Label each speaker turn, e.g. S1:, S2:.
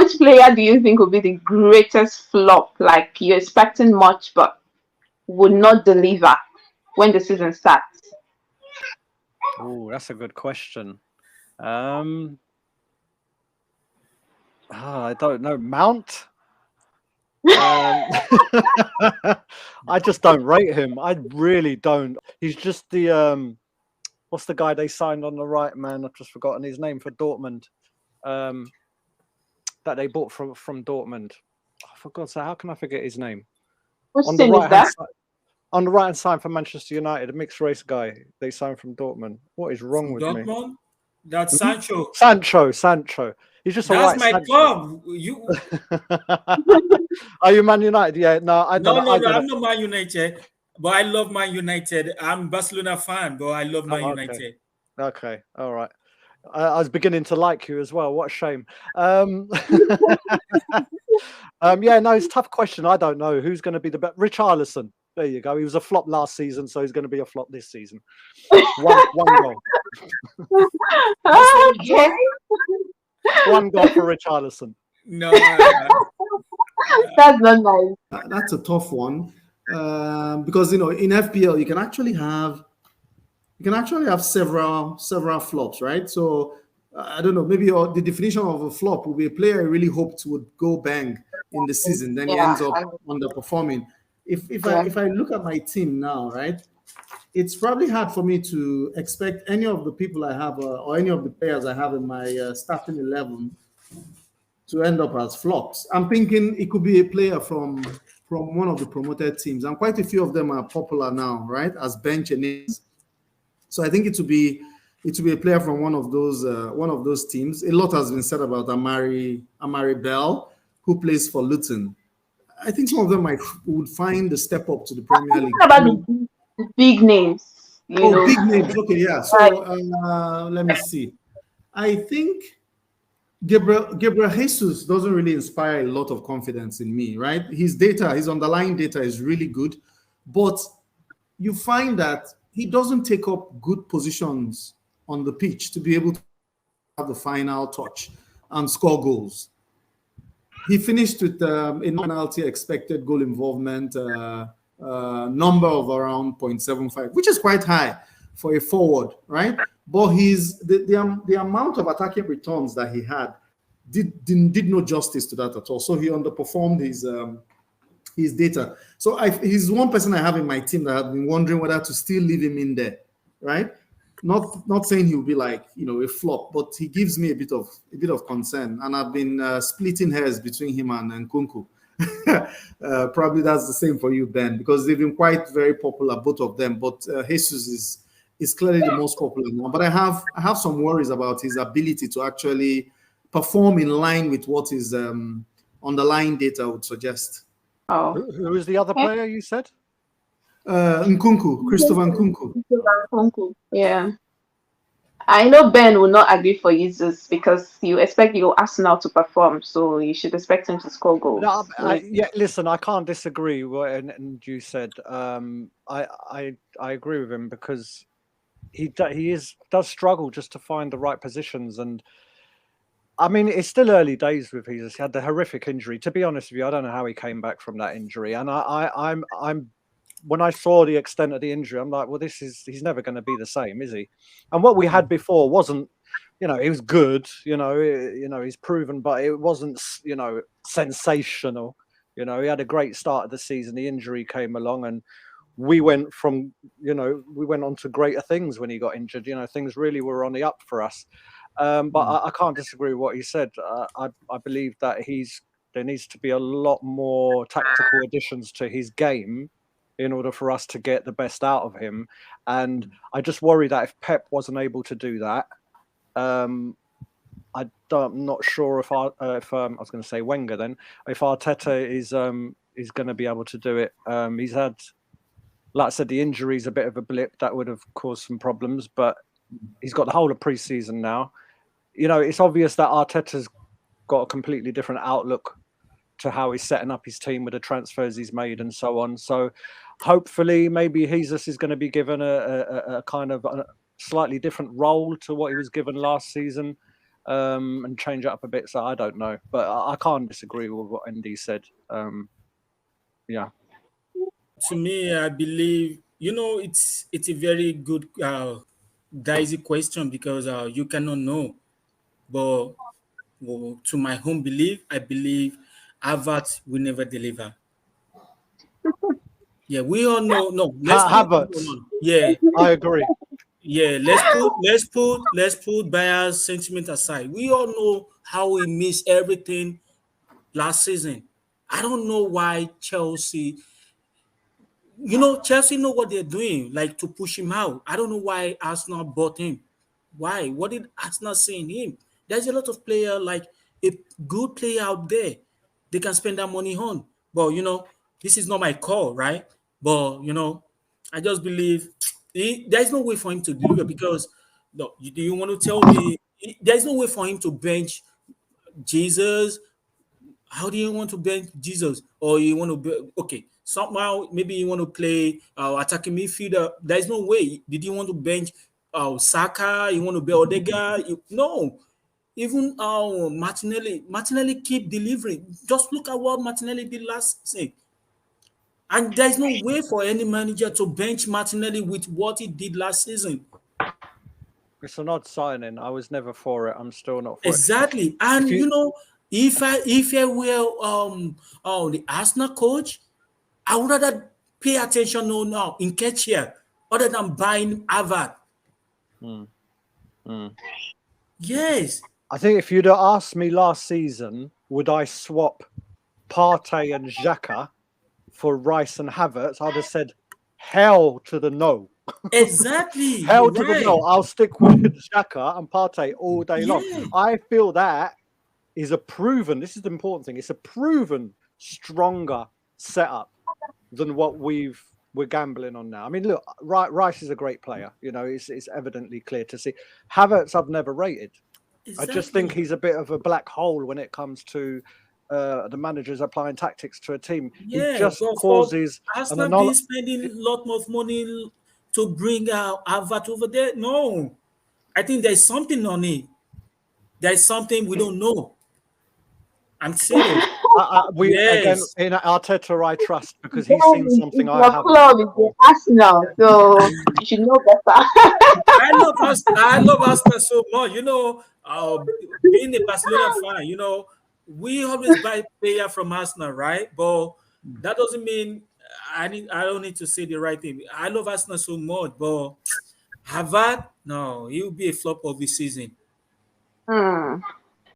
S1: which player do you think will be the greatest flop? Like you're expecting much, but would not deliver when the season starts?
S2: Oh, that's a good question. I don't know. Mount? I just don't rate him. I really don't. He's just the what's the guy they signed on the right, man? I've just forgotten his name for Dortmund. That they bought from Dortmund. Oh, for God's sake, how can I forget his name?
S1: Which
S2: On the
S1: team is
S2: right hand
S1: that?
S2: side, on the right hand side for Manchester United, a mixed race guy they signed from Dortmund. What is wrong with me?
S3: Dortmund? That's Sancho.
S2: Sancho. He's just a
S3: That's
S2: right
S3: my
S2: Sancho.
S3: club. You
S2: Are you Man United? Yeah, no, I don't
S3: no,
S2: know.
S3: no,
S2: I
S3: no.
S2: don't
S3: I'm
S2: know.
S3: not Man United, but I love Man United. I'm Barcelona fan, but I love Man
S2: Oh, okay.
S3: United.
S2: Okay, all right. I was beginning to like you as well. What a shame. Yeah, no, it's a tough question. I don't know who's going to be the best. Richarlison. There you go. He was a flop last season, so he's going to be a flop this season. One goal.
S1: Okay.
S2: One goal for Richarlison.
S3: No,
S1: That's not nice.
S4: That's a tough one because in FPL you can actually have several flops, right? So I don't know, maybe the definition of a flop would be a player I really hoped would go bang in the season, then he
S1: Yeah.
S4: ends up underperforming. If I look at my team now, right, it's probably hard for me to expect any of the people I have or any of the players I have in my starting 11 to end up as flops. I'm thinking it could be a player from one of the promoted teams, and quite a few of them are popular now, right, as bench names. So I think it would be a player from one of those teams. A lot has been said about Amari Bell, who plays for Luton. I think some of them would find the step up to the Premier League.
S1: What about the big names?
S4: Big names. Okay, yeah. So let me see. I think Gabriel Jesus doesn't really inspire a lot of confidence in me, right? His underlying data is really good, but you find that he doesn't take up good positions on the pitch to be able to have the final touch and score goals. He finished with a penalty expected goal involvement number of around 0.75, which is quite high for a forward, right? But the amount of attacking returns that he had did no justice to that at all. So he underperformed his data. So he's one person I have in my team that I've been wondering whether to still leave him in there, right? Not saying he'll be like a flop, but he gives me a bit of concern, and I've been splitting hairs between him and Nkunku. Probably that's the same for you, Ben, because they've been quite very popular, both of them. But Jesus is clearly the most popular now. But I have some worries about his ability to actually perform in line with what his underlying data would suggest.
S1: Oh,
S2: Who is the other player you said?
S4: Nkunku, Christopher Nkunku.
S1: yeah. I know Ben will not agree for Jesus because you expect your Arsenal to perform, so you should expect him to score goals.
S2: No, yeah, listen, I can't disagree with what you said. I agree with him because he does struggle just to find the right positions, and I mean it's still early days with Jesus. He had the horrific injury. To be honest with you, I don't know how he came back from that injury, and I'm when I saw the extent of the injury, I'm like, well, he's never going to be the same, is he? And what we had before wasn't, he was good, he's proven, but it wasn't, sensational. He had a great start of the season. The injury came along, and we went on to greater things when he got injured. Things really were on the up for us. But I can't disagree with what he said. I believe that there needs to be a lot more tactical additions to his game in order for us to get the best out of him. And I just worry that if Pep wasn't able to do that, I'm not sure if I was going to say Wenger then, if Arteta is going to be able to do it. He's had, like I said, the injury is a bit of a blip that would have caused some problems, but he's got the whole of pre-season now. It's obvious that Arteta's got a completely different outlook to how he's setting up his team with the transfers he's made and so on. So hopefully maybe Jesus is going to be given a kind of a slightly different role to what he was given last season. and change it up a bit. So I don't know, but I can't disagree with what Andy said. Yeah.
S3: To me, I believe it's a very good dicey question because you cannot know. But to my home belief, I believe Harvard will never deliver. Yeah, we all know. No,
S2: Havertz.
S3: Yeah,
S2: I agree.
S3: yeah. Let's put bias sentiment aside. We all know how we missed everything last season. I don't know why Chelsea. Chelsea know what they're doing, like to push him out. I don't know why Arsenal bought him. Why? What did Arsenal see in him? There's a lot of player, like a good player out there. They can spend that money on. But this is not my call, right? But I just believe there's no way for him to deliver because no, do you want to tell me there's no way for him to bench Jesus? How do you want to bench Jesus? Or you want to be okay? Somehow maybe you want to play attacking midfielder. There's no way. Did you want to bench Saka? You want to be Odega? No. Even Martinelli keep delivering. Just look at what Martinelli did last season. And there's no way for any manager to bench Martinelli with what he did last season.
S2: It's an odd signing. I was never for it. I'm still not for
S3: Exactly.
S2: it.
S3: And if I were the Arsenal coach, I would rather pay attention now in Ketchia other than buying Harvard. Yes.
S2: I think if you'd have asked me last season, would I swap Partey and Xhaka for Rice and Havertz, I'd have said hell to the no.
S3: Exactly.
S2: Hell to the no. I'll stick with Xhaka and Partey all day long. I feel that is a proven, this is the important thing, it's a proven stronger setup than what we're gambling on now. I mean, look, Rice is a great player. It's evidently clear to see. Havertz I've never rated. Exactly. I just think he's a bit of a black hole when it comes to the managers applying tactics to a team.
S3: Yeah,
S2: he just causes
S3: Arsenal been spending a lot of money to bring Harvard over there. No, I think there's something on it. There's something we don't know. I'm serious.
S2: Again, in Arteta, I trust because he's seen something I haven't.
S1: Club is the Arsenal, so you should know better.
S3: I love Arsenal so much. Being a Barcelona fan, we always buy player from Arsenal, right? But that doesn't mean I don't need to say the right thing. I love Arsenal so much, but Harvard, no, he will be a flop of the season.